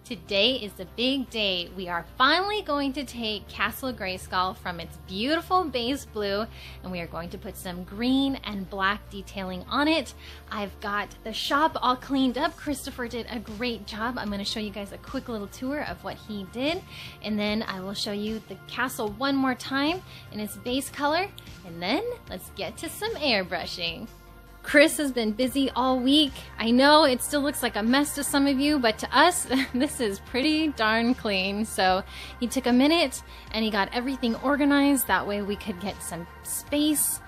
Today is the big day. We are finally going to take Castle Grayskull from its beautiful base blue and we are going to put some green and black detailing on it. I've got the shop all cleaned up. Christopher did a great job. I'm going to show you guys a quick little tour of what he did, and then I will show you the castle one more time in its base color, and then let's get to some airbrushing. Chris has been busy all week. I know it still looks like a mess to some of you, but to us, this is pretty darn clean. So he took a minute and he got everything organized. That way we could get some space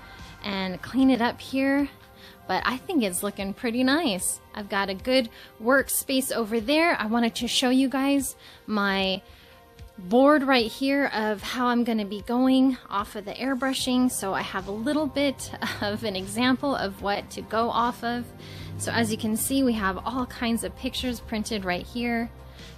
and clean it up here. But I think it's looking pretty nice. I've got a good workspace over there. I wanted to show you guys my board right here of how I'm going to be going off of the airbrushing, so I have a little bit of an example of what to go off of. So as you can see, we have all kinds of pictures printed right here.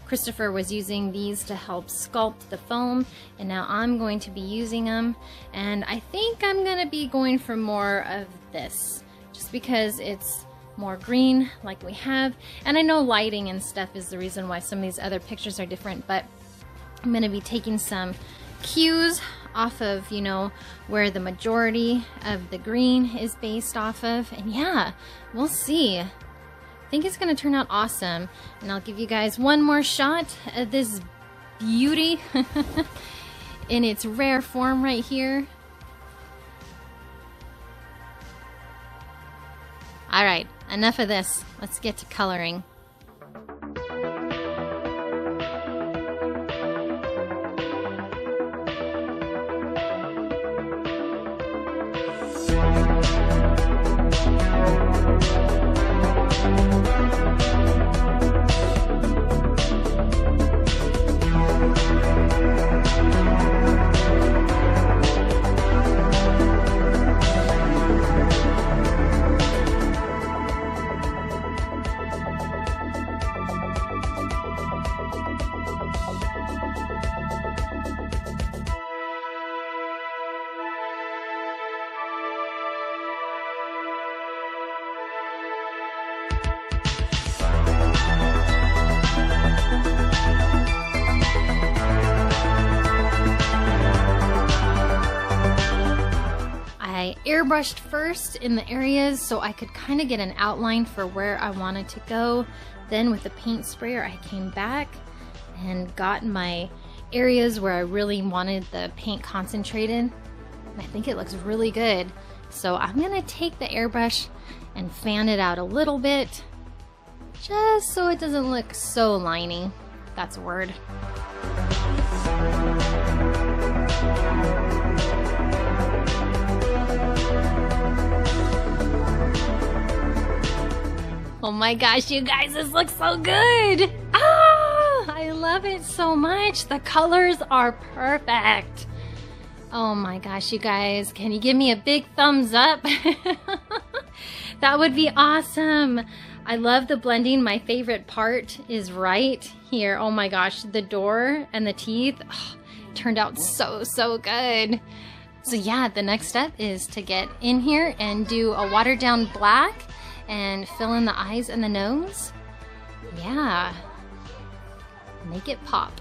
Christopher was using these to help sculpt the foam, and now I'm going to be using them, and I think I'm going to be going for more of this just because it's more green like we have, and I know lighting and stuff is the reason why some of these other pictures are different, but I'm going to be taking some cues off of, you know, where the majority of the green is based off of. And yeah, we'll see. I think it's going to turn out awesome. And I'll give you guys one more shot of this beauty in its rare form right here. All right, enough of this. Let's get to coloring. Airbrushed first in the areas so I could kind of get an outline for where I wanted to go. Then with the paint sprayer I came back and got my areas where I really wanted the paint concentrated. And I think it looks really good. So I'm gonna take the airbrush and fan it out a little bit just so it doesn't look so liney. That's a word. Oh my gosh, you guys, this looks so good! Ah, I love it so much. The colors are perfect. Oh my gosh, you guys, can you give me a big thumbs up? That would be awesome. I love the blending. My favorite part is right here. Oh my gosh, the door and the teeth turned out so good. So yeah, the next step is to get in here and do a watered down black and fill in the eyes and the nose. Yeah, make it pop.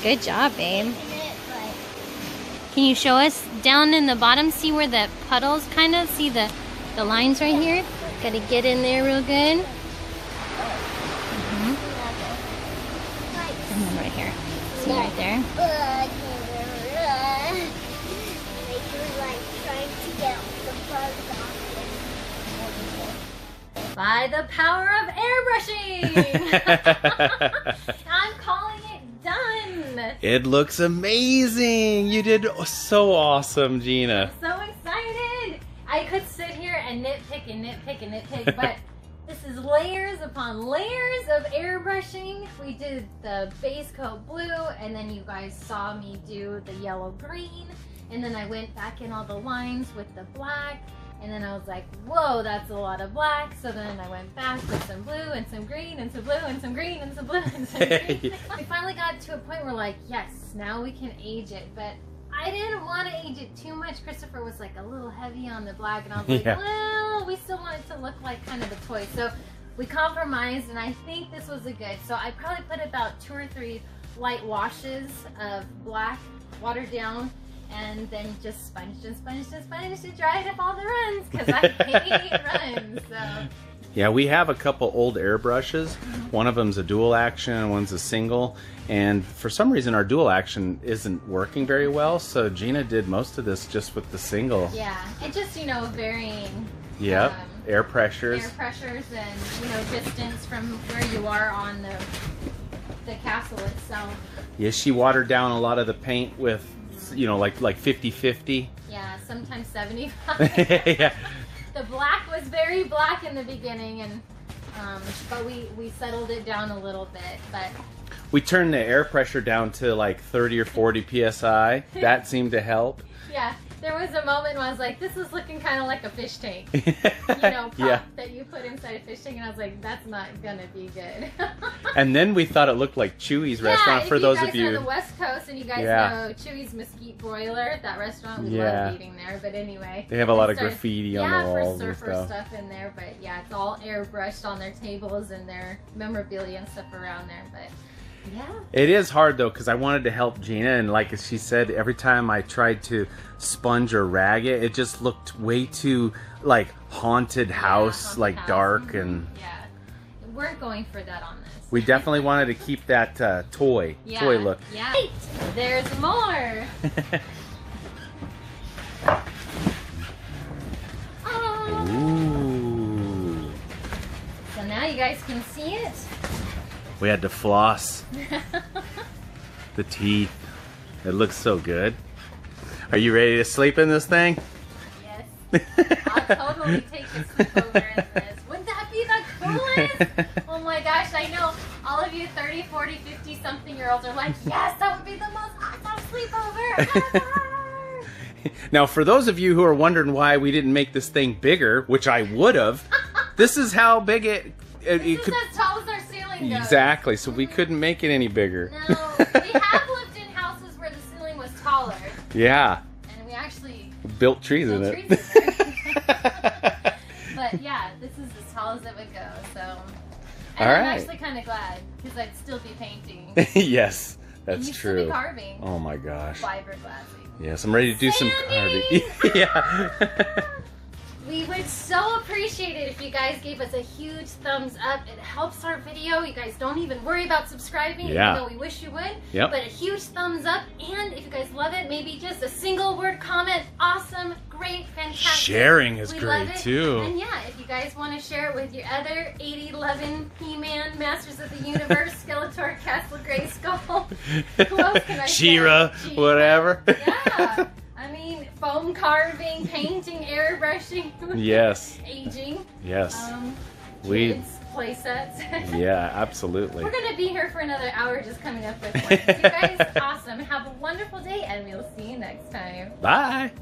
Good job, babe. Can you show us down in the bottom? See where the puddles kind of, see the lines right here? Gotta get in there real good. And then right here. See right there? By the power of airbrushing! I'm calling it done! It looks amazing! You did so awesome, Gina. So I could sit here and nitpick and nitpick and nitpick, but this is layers upon layers of airbrushing. We did the base coat blue, and then you guys saw me do the yellow green, and then I went back in all the lines with the black, and then I was like, whoa, that's a lot of black. So then I went back with some blue and some green and some blue and some green and some blue and some green. We finally got to a point where like, yes, now we can age it, but I didn't want to age it too much. Christopher was like a little heavy on the black, and I was like, well, we still want it to look like kind of a toy. So we compromised, and I think this was a good. So I probably put about 2 or 3 light washes of black, watered down, and then just sponged and sponged and sponged to dry it up all the runs, because I hate runs. So. Yeah, we have a couple old airbrushes. One of them's a dual action and one's a single. And for some reason our dual action isn't working very well, so Gina did most of this just with the single. Yeah, and just, you know, varying air pressures. Air pressures and, you know, distance from where you are on the castle itself. Yeah, she watered down a lot of the paint with, you know, like 50-50. Yeah, sometimes 75. Yeah. The black was very black in the beginning, and but we settled it down a little bit. But we turned the air pressure down to like 30 or 40 psi. That seemed to help. Yeah, there was a moment when I was like, this is looking kind of like a fish tank. You know, pop that you put inside a fish tank, and I was like, that's not gonna be good. And then we thought it looked like Chewy's restaurant, for those of you. on the West Coast and you guys know Chewy's Mesquite Broiler, that restaurant, we love eating there. But anyway, they have a lot of graffiti on the walls for surfer stuff in there. But yeah, it's all airbrushed on their tables and their memorabilia and stuff around there. But yeah, it is hard though, because I wanted to help Gina, and like she said, every time I tried to sponge or rag it, it just looked way too like haunted house, like dark. And yeah, we weren't going for that on this. We definitely wanted to keep that toy look. Yeah, there's more. Ooh. So now you guys can see it. We had to floss the teeth. It looks so good. Are you ready to sleep in this thing? Yes. I'll totally take a sleepover in this. Wouldn't that be the coolest? Oh my gosh, I know all of you 30, 40, 50 something year olds are like, yes, that would be the most awesome sleepover ever. Now, for those of you who are wondering why we didn't make this thing bigger, which I would have, this is how big it could. As tall as our ceiling goes. Exactly, so we couldn't make it any bigger. No, we have lived in houses where the ceiling was taller. Yeah. And we actually built trees in it. But yeah, this is as tall as it would go. So, and all I'm right. actually kind of glad, because I'd still be painting. Yes, that's and you'd true. Still be carving. Oh my gosh. Fiberglassing. Yes, I'm ready to do some carving. Yeah. We would so appreciate it if you guys gave us a huge thumbs up. It helps our video. You guys don't even worry about subscribing, even though we wish you would. Yep. But a huge thumbs up, and if you guys love it, maybe just a single word comment. Awesome, great, fantastic. Sharing is we great too. And yeah, if you guys want to share it with your other 8011 He-Man, Masters of the Universe, Skeletor, Castle Grayskull. Who else can I She-Ra, whatever. Yeah. I mean, foam carving, painting, airbrushing. Yes. Aging. Yes. Kids, play sets. Yeah, absolutely. We're going to be here for another hour just coming up with one. You guys, awesome. Have a wonderful day, and we'll see you next time. Bye.